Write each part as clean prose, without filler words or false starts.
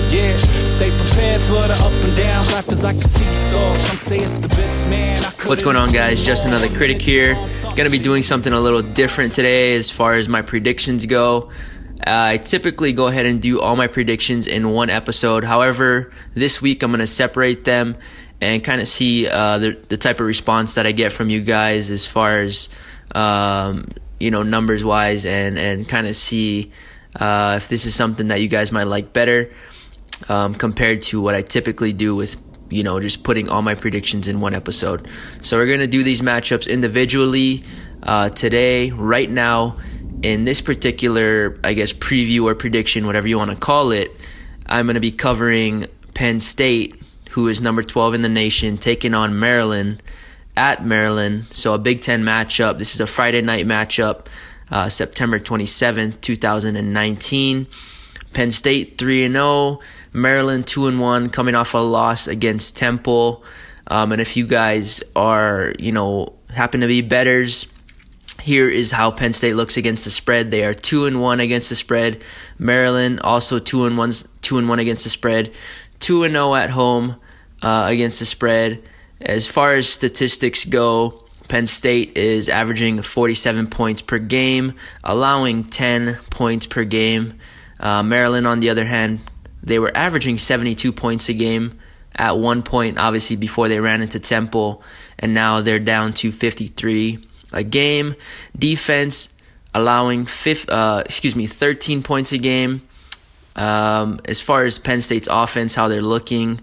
Yeah, stay prepared for the up and downs. Life is like a seesaw. Some say it's a bitch, man. What's going on, guys? Just another critic here. Gonna be doing something a little different today as far as my predictions go. I typically go ahead and do all my predictions in one episode. However, this week I'm going to separate them and kind of see the type of response that I get from you guys as far as numbers wise, and kind of see if this is something that you guys might like better compared to what I typically do with just putting all my predictions in one episode. So we're going to do these matchups individually today, right now. In this particular, I guess, preview or prediction, whatever you want to call it, I'm going to be covering Penn State, who is number 12 in the nation, taking on Maryland at Maryland. So a Big Ten matchup. This is a Friday night matchup, September 27th, 2019. Penn State 3-0, Maryland 2-1, coming off a loss against Temple. And if you guys are, happen to be bettors, here is how Penn State looks against the spread. They are 2-1 against the spread. Maryland also 2-1 against the spread. 2-0 at home against the spread. As far as statistics go, Penn State is averaging 47 points per game, allowing 10 points per game. Maryland, on the other hand, they were averaging 72 points a game at one point, obviously before they ran into Temple, and now they're down to 53 a game. Defense allowing 13 points a game. As far as Penn State's offense, how they're looking,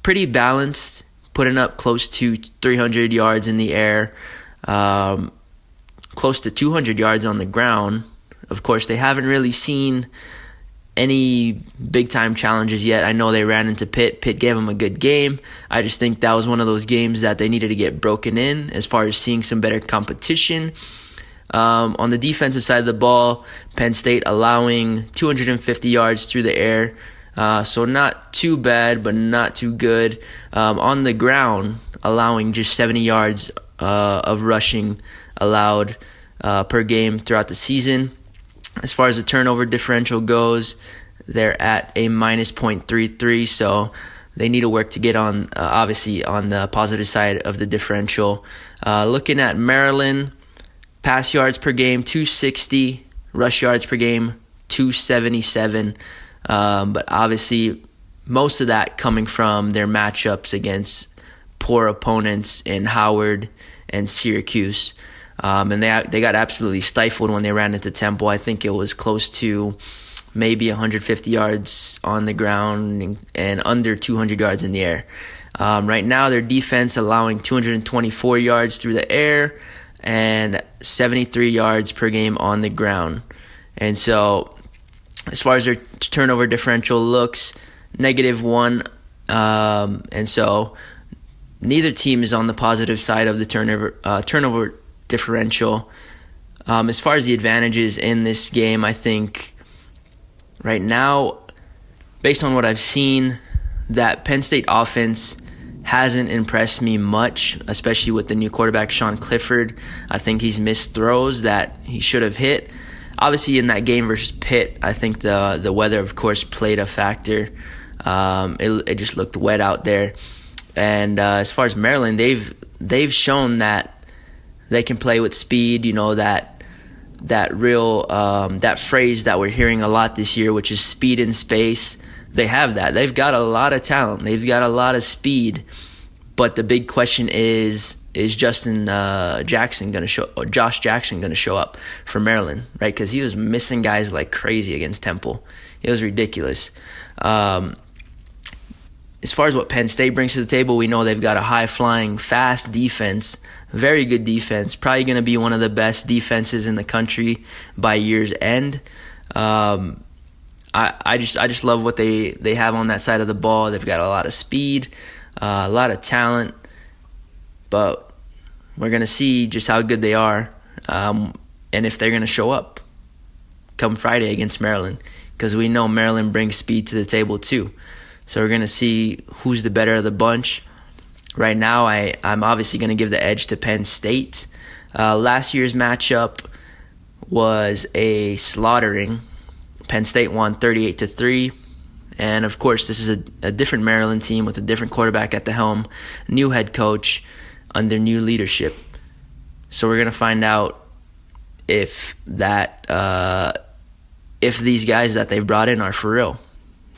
pretty balanced, putting up close to 300 yards in the air, close to 200 yards on the ground. Of course, they haven't really seen any big-time challenges yet. I know they ran into Pitt. Pitt gave them a good game. I just think that was one of those games that they needed to get broken in as far as seeing some better competition. On the defensive side of the ball, Penn State allowing 250 yards through the air. So not too bad, but not too good. On the ground, allowing just 70 yards of rushing allowed per game throughout the season. As far as the turnover differential goes, they're at a minus 0.33, so they need to work to get on, obviously, on the positive side of the differential. Looking at Maryland, pass yards per game, 260, rush yards per game, 277. But obviously, most of that coming from their matchups against poor opponents in Howard and Syracuse. And they got absolutely stifled when they ran into Temple. I think it was close to maybe 150 yards on the ground and under 200 yards in the air. Right now, their defense allowing 224 yards through the air and 73 yards per game on the ground. And so, as far as their turnover differential looks, -1. And so, neither team is on the positive side of the turnover differential. As far as the advantages in this game, I think right now, based on what I've seen, that Penn State offense hasn't impressed me much, especially with the new quarterback, Sean Clifford. I think he's missed throws that he should have hit. Obviously, in that game versus Pitt, I think the weather, of course, played a factor. It just looked wet out there. And as far as Maryland, they've shown that they can play with speed. That phrase that we're hearing a lot this year, which is speed in space. They have that. They've got a lot of talent. They've got a lot of speed. But the big question is Josh Jackson going to show up for Maryland, right? Because he was missing guys like crazy against Temple. It was ridiculous. As far as what Penn State brings to the table, we know they've got a high-flying, fast defense, very good defense, probably going to be one of the best defenses in the country by year's end. I just love what they have on that side of the ball. They've got a lot of speed, a lot of talent, but we're going to see just how good they are and if they're going to show up come Friday against Maryland, because we know Maryland brings speed to the table too. So we're going to see who's the better of the bunch. Right now, I'm obviously going to give the edge to Penn State. Last year's matchup was a slaughtering. Penn State won 38-3. And of course, this is a different Maryland team with a different quarterback at the helm, new head coach under new leadership. So we're gonna find out if these guys that they've brought in are for real,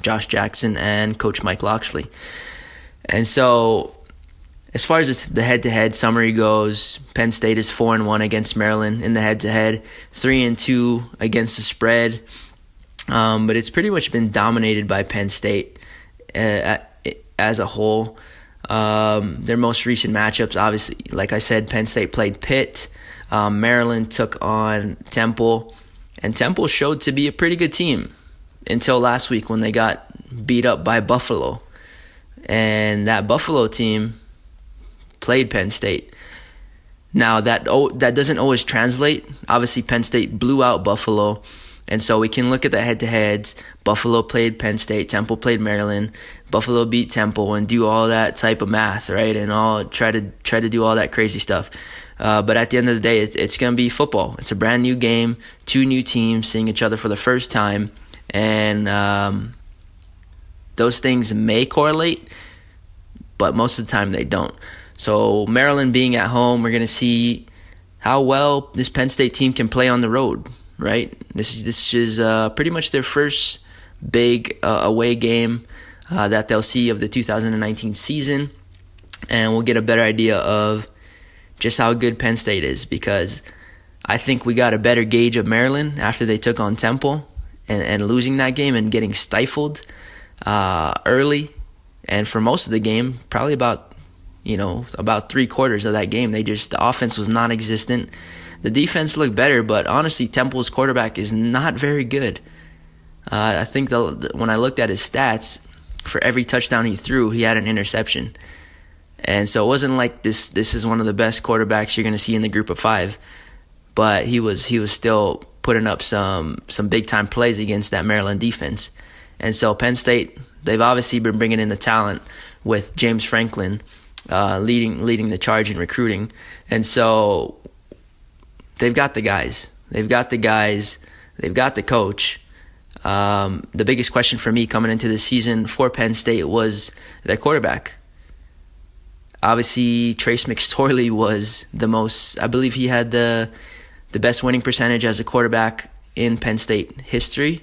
Josh Jackson and Coach Mike Locksley. And so, as far as the head-to-head summary goes, Penn State is 4-1 against Maryland in the head-to-head, 3-2 against the spread. But it's pretty much been dominated by Penn State as a whole. Their most recent matchups, obviously, like I said, Penn State played Pitt. Maryland took on Temple. And Temple showed to be a pretty good team until last week when they got beat up by Buffalo. And that Buffalo team played Penn State. Now, that doesn't always translate. Obviously, Penn State blew out Buffalo. And so we can look at the head-to-heads. Buffalo played Penn State. Temple played Maryland. Buffalo beat Temple and do all that type of math, right? And all try to do all that crazy stuff. But at the end of the day, it's going to be football. It's a brand new game. Two new teams seeing each other for the first time. And those things may correlate, but most of the time they don't. So Maryland being at home, we're going to see how well this Penn State team can play on the road, right? This is pretty much their first big away game that they'll see of the 2019 season. And we'll get a better idea of just how good Penn State is, because I think we got a better gauge of Maryland after they took on Temple and losing that game and getting stifled early. And for most of the game, probably about 3/4 of that game, the offense was non-existent. The defense looked better, but honestly, Temple's quarterback is not very good. I think when I looked at his stats, for every touchdown he threw, he had an interception. And so it wasn't like this is one of the best quarterbacks you're going to see in the group of five. But he was still putting up some big-time plays against that Maryland defense. And so Penn State, they've obviously been bringing in the talent with James Franklin leading the charge in recruiting. And so they've got the guys. They've got the coach. The biggest question for me coming into the season for Penn State was their quarterback. Obviously, Trace McSorley was the most, I believe he had the best winning percentage as a quarterback in Penn State history.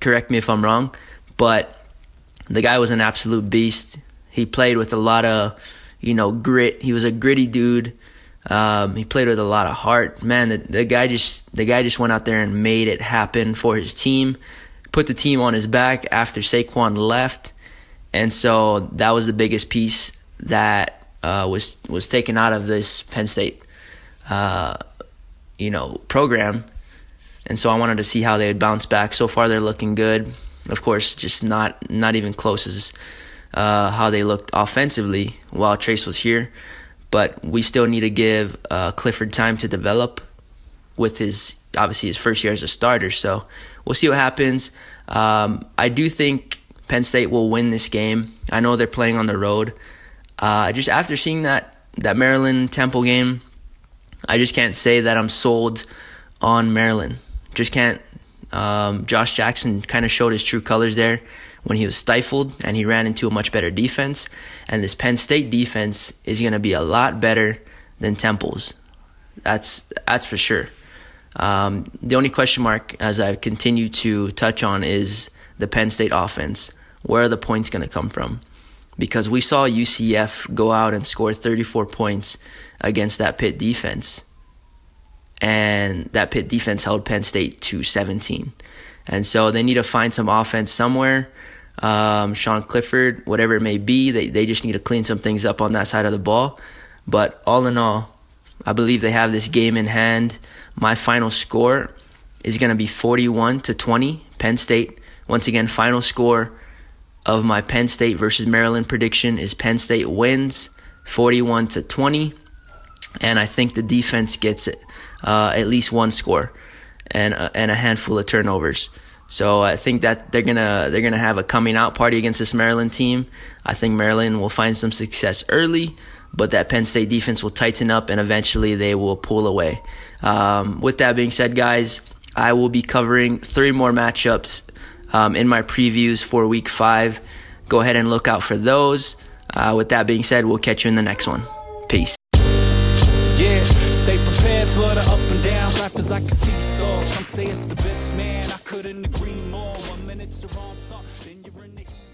Correct me if I'm wrong, but the guy was an absolute beast. He played with a lot of, grit. He was a gritty dude. He played with a lot of heart. Man, the guy just went out there and made it happen for his team. Put the team on his back after Saquon left. And so that was the biggest piece that was taken out of this Penn State, program. And so I wanted to see how they would bounce back. So far, they're looking good. Of course, just not even close as how they looked offensively while Trace was here. But we still need to give Clifford time to develop with his first year as a starter. So we'll see what happens. I do think Penn State will win this game. I know they're playing on the road. Just after seeing that Maryland Temple game, I just can't say that I'm sold on Maryland. Just can't. Josh Jackson kind of showed his true colors there when he was stifled and he ran into a much better defense. And this Penn State defense is going to be a lot better than Temple's. That's for sure. The only question mark, as I continue to touch on, is the Penn State offense. Where are the points going to come from? Because we saw UCF go out and score 34 points against that Pitt defense. And that Pitt defense held Penn State to 17. And so they need to find some offense somewhere. Sean Clifford, whatever it may be, they just need to clean some things up on that side of the ball. But all in all, I believe they have this game in hand. My final score is going to be 41-20, Penn State. Once again, final score of my Penn State versus Maryland prediction is Penn State wins 41-20. And I think the defense gets it. At least one score and a handful of turnovers. So I think that they're gonna have a coming out party against this Maryland team. I think Maryland will find some success early, but that Penn State defense will tighten up and eventually they will pull away. With that being said, guys, I will be covering 3 more matchups in my previews for week 5. Go ahead and look out for those. With that being said, we'll catch you in the next one. Peace. Yeah, stay prepared for the up and downs. Life is like a seesaw. Some say it's a bitch, man. I couldn't agree more. 1 minute you're on top, then you're in the heat.